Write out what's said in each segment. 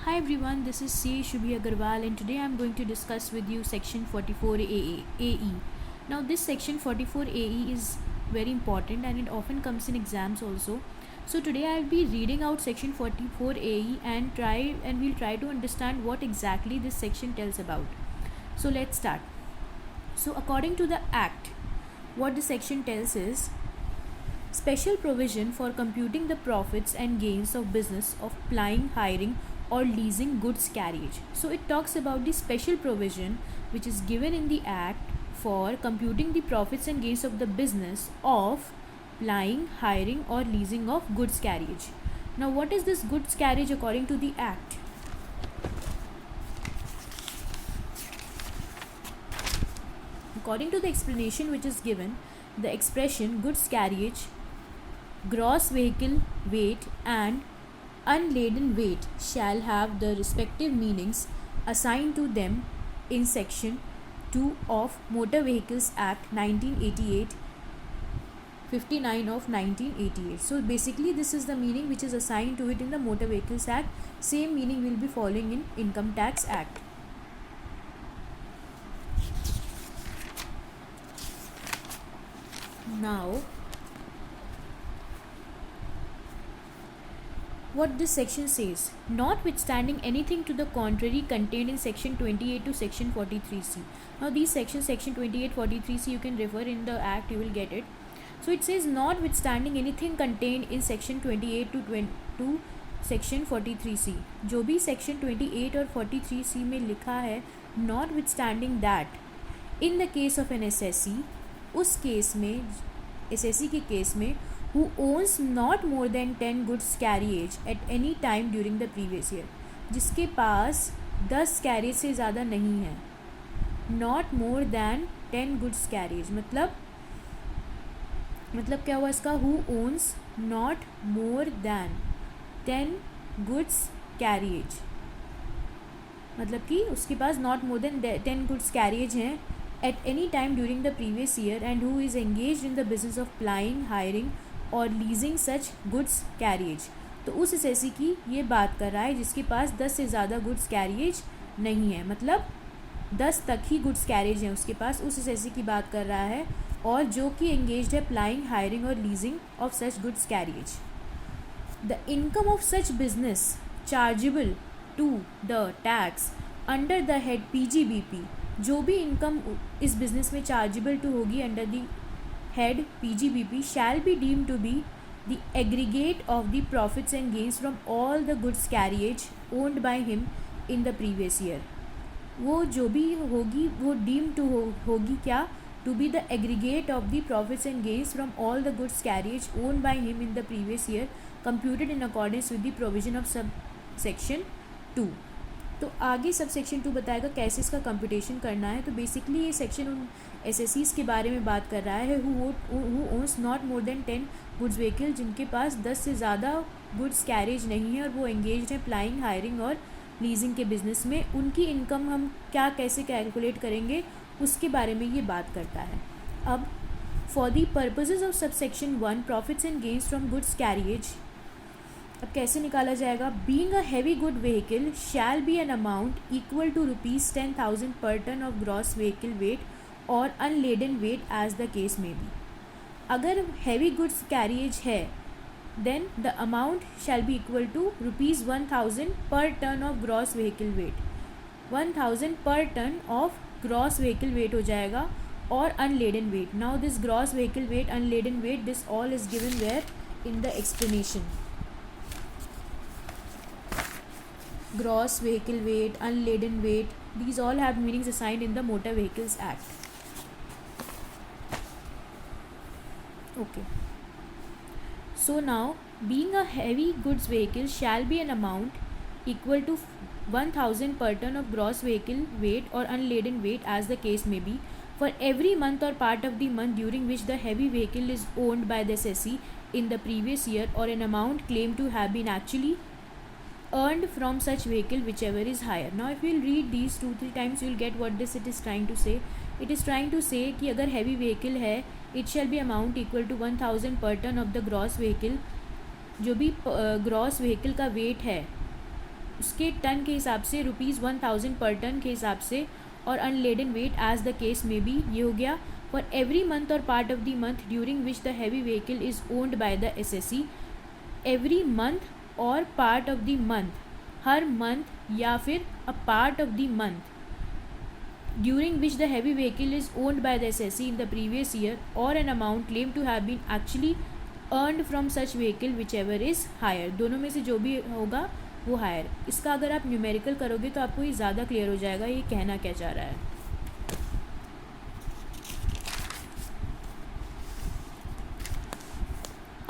Hi everyone, this is C. Shubhi Agarwal and today I am going to discuss with you section 44 AE. Now this section 44 AE is very important and it often comes in exams also. So today I will be reading out section 44 AE and we'll try to understand what exactly this section tells about. So let's start. So according to the act, what the section tells is special provision for computing the profits and gains of business of plying, hiring or leasing goods carriage. So it talks about the special provision which is given in the act for computing the profits and gains of the business of plying, hiring or leasing of goods carriage. Now what is this goods carriage according to the act? According to the explanation which is given, the expression goods carriage, gross vehicle weight and unladen weight shall have the respective meanings assigned to them in section 2 of Motor Vehicles Act 1988, 59 of 1988. So basically this is the meaning which is assigned to it in the Motor Vehicles Act. Same meaning will be following in Income Tax Act. Now what this section says, notwithstanding anything to the contrary contained in section 28 to section 43C. Now these sections, section 28, 43C, you can refer in the act, you will get it. So it says notwithstanding anything contained in section 28 to section 43C. जो भी section 28 और 43C में लिखा है, notwithstanding that, in the case of an SSE, उस case में, SSE के case में, who owns not more than 10 goods carriage at any time during the previous year, जिसके पास 10 कैरेज से ज़्यादा नहीं है. not more than 10 goods carriage मतलब क्या हुआ इसका, who owns not more than 10 goods carriage, मतलब कि उसके पास not more than 10 goods carriage हैं at any time during the previous year and who is engaged in the business of plying, hiring और leasing सच goods carriage. तो उस SSC की ये बात कर रहा है जिसके पास 10 से ज़्यादा गुड्स कैरिएज नहीं है, मतलब 10 तक ही गुड्स कैरिएज है उसके पास, उस एसएससी की बात कर रहा है, और जो कि एंगेज्ड है प्लाइंग, हायरिंग और leasing of such goods carriage. The income of such business chargeable to the tax under the head PGBP, जो भी इनकम इस बिजनेस में चार्जेबल टू होगी under the head PGBP shall be deemed to be the aggregate of the profits and gains from all the goods carriage owned by him in the previous year. वो जो भी होगी वो deemed to होगी क्या, to be the aggregate of the profits and gains from all the goods carriage owned by him in the previous year computed in accordance with the provision of subsection 2. तो आगे sub section 2 बताएगा कैसे इसका computation करना है. तो basically ये section उन एसएससीज के बारे में बात कर रहा है who owns not more than 10 goods vehicle, जिनके पास 10 से ज़्यादा गुड्स कैरेज नहीं है और वो एंगेज्ड है प्लाइंग, हायरिंग और लीजिंग के बिजनेस में. उनकी इनकम हम क्या कैसे कैलकुलेट करेंगे उसके बारे में ये बात करता है. अब for the purposes of sub section 1 profits and gains from goods carriage, अब कैसे निकाला जाएगा. Being a heavy good vehicle shall be an amount equal to ₹10,000 per ton of gross vehicle weight और unladen weight as the case may be. अगर heavy goods carriage है then the amount shall be equal to ₹1,000 per ton of gross vehicle weight, 1,000 per ton of gross vehicle weight हो जाएगा और unladen weight. Now this gross vehicle weight, unladen weight, this all is given where in the explanation. Gross vehicle weight, unladen weight, these all have meanings assigned in the Motor Vehicles Act. Okay. So now, being a heavy goods vehicle shall be an amount equal to 1,000 per ton of gross vehicle weight or unladen weight as the case may be for every month or part of the month during which the heavy vehicle is owned by the SSE in the previous year, or an amount claimed to have been actually earned from such vehicle whichever is higher. Now if you will read these 2-3 times you will get what this it is trying to say. It is trying to say कि अगर heavy vehicle है it shall be amount equal to 1,000 per ton of the gross vehicle, जो भी gross vehicle का wait है उसके ton के हिसाब से ₹1000 पर टन के हिसाब से, और unladen weight as the case may be, ये हो गया। For every month or part of the month during which the heavy vehicle is owned by the SSC, every month or part of the month, हर month या फिर a part of the month during which the heavy vehicle is owned by the SSC in the previous year, or an amount claimed to have been actually earned from such vehicle whichever is higher, दोनों में से जो भी होगा वो higher. इसका अगर आप न्यूमेरिकल करोगे तो आपको ये ज़्यादा क्लियर हो जाएगा ये कहना क्या चाह रहा है।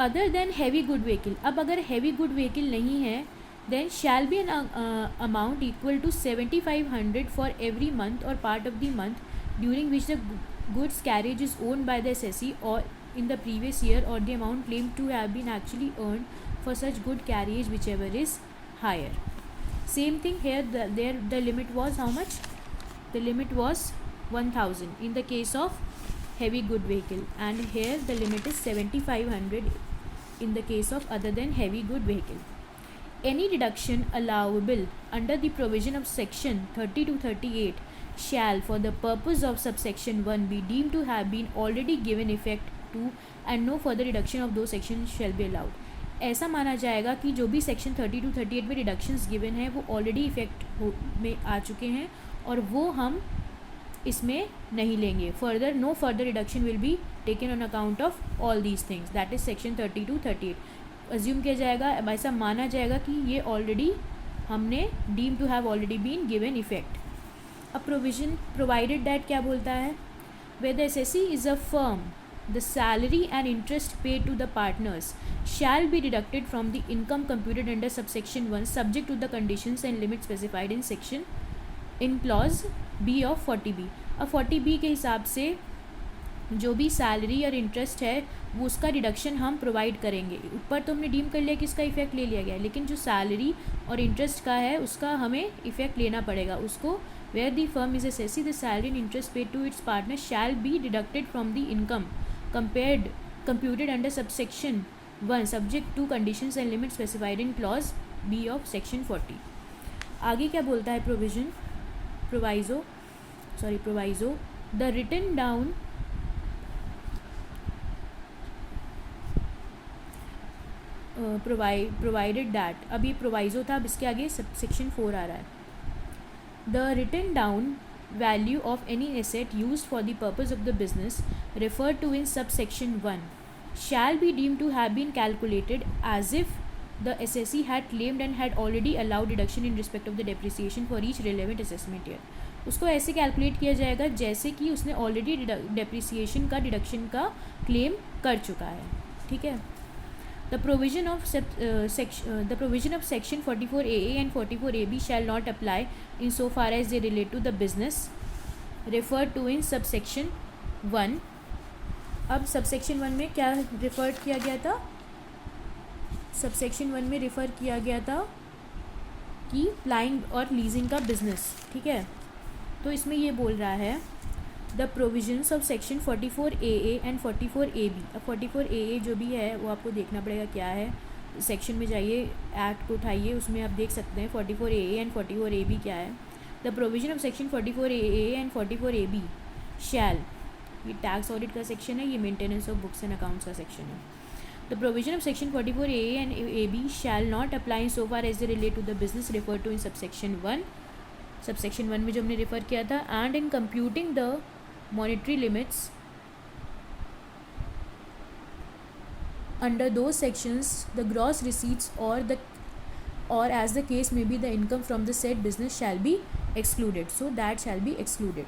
Other than heavy good vehicle, अब अगर हैवी गुड व्हीकल नहीं है then shall be an amount equal to 7500 for every month or part of the month during which the goods carriage is owned by the SSE or in the previous year, or the amount claimed to have been actually earned for such good carriage whichever is higher. Same thing here, the limit was how much? The limit was 1000 in the case of heavy good vehicle, and here the limit is 7500 in the case of other than heavy good vehicle. Any deduction allowable under the provision of section 30 to 38 shall for the purpose of subsection 1 be deemed to have been already given effect to, and no further reduction of those sections shall be allowed. ऐसा माना जाएगा कि जो भी section 30 to 38 में reductions given है वो already effect में आ चुके हैं और वो हम इसमें नहीं लेंगे। Further no further reduction will be taken on account of all these things, that is section 30 to 38। Assume किया जाएगा, ऐसा माना जाएगा कि ये ऑलरेडी हमने deem to have already been given effect. A provision provided that क्या बोलता है, where the SSC is a firm the salary and interest paid to the partners shall be deducted from the income computed under subsection 1 subject to the conditions and limit specified in section in clause B of 40B। अब 40B के हिसाब से जो भी salary और interest है वो उसका डिडक्शन हम प्रोवाइड करेंगे। ऊपर तो हमने डीम कर लिया कि इसका इफेक्ट ले लिया गया, लेकिन जो सैलरी और इंटरेस्ट का है उसका हमें इफेक्ट लेना पड़ेगा उसको। Where the firm is SSC the salary and interest paid to its partner shall be deducted from the income computed under subsection 1 subject to conditions and limit specified in clause B of section 40। आगे क्या बोलता है proviso the written down provided that, अब ये proviso था, अब इसके आगे सेक्शन 4 आ रहा है। The written down value of any asset used for the purpose of the business refer to in sub section 1 shall be deemed to have been calculated as if the SSC had claimed and had already allowed deduction in respect of the depreciation for each relevant assessment year. उसको ऐसे calculate किया जाएगा जैसे कि उसने already depreciation का deduction का claim कर चुका है। ठीक है। The provision of section 44AA and 44AB shall not apply insofar as they relate to the business referred to in subsection 1। अब subsection 1 में क्या refer किया गया था, subsection 1 में refer किया गया था कि प्लाइंग और लीजिंग का बिजनेस। ठीक है, तो इसमें ये बोल रहा है the provisions of section 44AA and 44AB। अब 44AA जो भी है वो आपको देखना पड़ेगा क्या है, सेक्शन में जाइए, एक्ट को उठाइए, उसमें आप देख सकते हैं 44AA एंड 44AB क्या है। The provision of section 44AA and 44AB shall, ये टैक्स ऑडिट का सेक्शन है, ये maintenance of books and accounts का सेक्शन है। The provision of section 44AA and AB shall not apply so far as they relate to the business refer to in subsection 1। Subsection 1 में जो हमने refer किया था, and in computing the monetary limits under those sections the gross receipts or as the case may be the income from the said business shall be excluded, so that shall be excluded।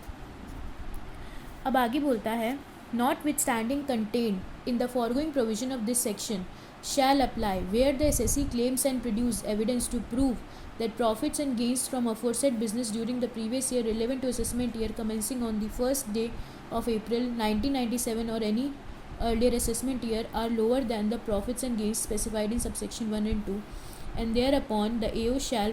अब आगे बोलता है notwithstanding contained in the foregoing provision of this section shall apply where the SSE claims and produce evidence to prove that profits and gains from aforesaid business during the previous year relevant to assessment year commencing on the first day of April 1997 or any earlier assessment year are lower than the profits and gains specified in subsection 1 and 2, and thereupon the AO shall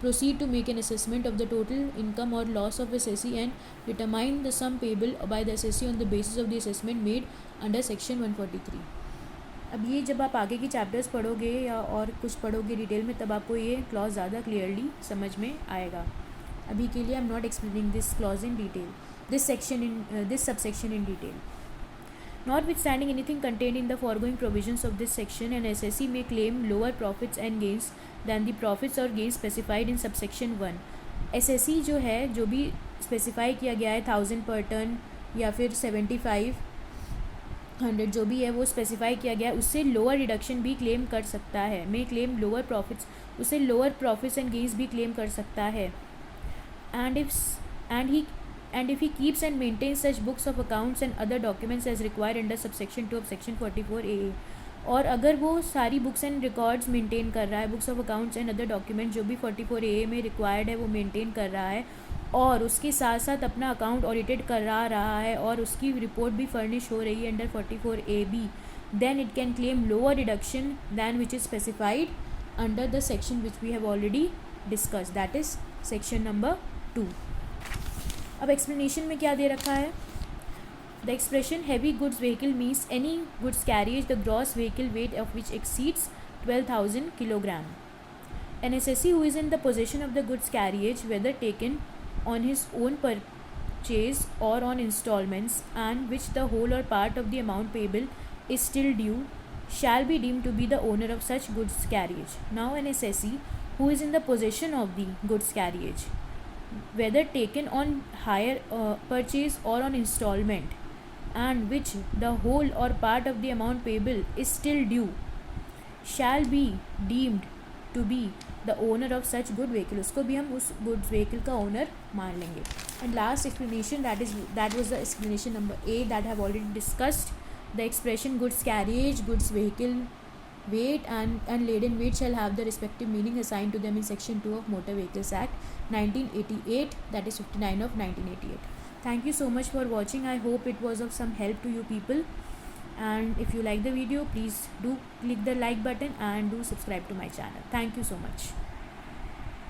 proceed to make an assessment of the total income or loss of SSE and determine the sum payable by the SSE on the basis of the assessment made under section 143। अब ये जब आप आगे की chapters पढ़ोगे या और कुछ पढ़ोगे डिटेल में, तब आपको ये क्लॉज ज़्यादा क्लियरली समझ में आएगा. अभी के लिए I am not explaining this clause in detail, this subsection in detail. Notwithstanding anything contained in the foregoing provisions of this section, an SSE may claim lower profits and gains than the profits or gains specified in subsection 1. SSE जो है, जो भी specify किया गया है 1000 पर ton या फिर 7500 जो भी है वो स्पेसिफाई किया गया है, उससे लोअर रिडक्शन भी क्लेम कर सकता है. मे क्लेम लोअर प्रॉफिट्स, उससे लोअर प्रॉफिट्स एंड गेन्स भी क्लेम कर सकता है. And if he keeps and maintains such books of accounts and other documents as required under subsection 2 of section 44AA, और अगर वो सारी बुक्स एंड रिकॉर्ड्स मेंटेन कर रहा है, books of accounts and other document जो भी 44AA में रिक्वायर्ड है वो मेंटेन कर रहा है, और उसके साथ साथ अपना अकाउंट ऑडिटेड करा रहा है और उसकी रिपोर्ट भी फर्निश हो रही है under 44AB, then it can claim lower reduction than which is specified under the section which we have already discuss, that is section number 2. अब एक्सप्लेनेशन में क्या दे रखा है. The expression heavy goods vehicle means any goods carriage the gross vehicle weight of which exceeds 12,000 kilogram. An SSE who is in the possession of the goods carriage, whether taken on his own purchase or on installments, and which the whole or part of the amount payable is still due, shall be deemed to be the owner of such goods carriage. Now an SSE who is in the possession of the goods carriage, whether taken on hire purchase or on installment, and which the whole or part of the amount payable is still due, shall be deemed to be the owner of such good vehicle. उसको भी हम उस goods vehicle का owner मान लेंगे. And last explanation, that was the explanation number A that I have already discussed. The expression goods carriage, goods vehicle weight and laden weight shall have the respective meaning assigned to them in section 2 of Motor Vehicles Act 1988, that is 59 of 1988. Thank you so much for watching. I hope it was of some help to you people, and if you like the video, please do click the like button and do subscribe to my channel. Thank you so much.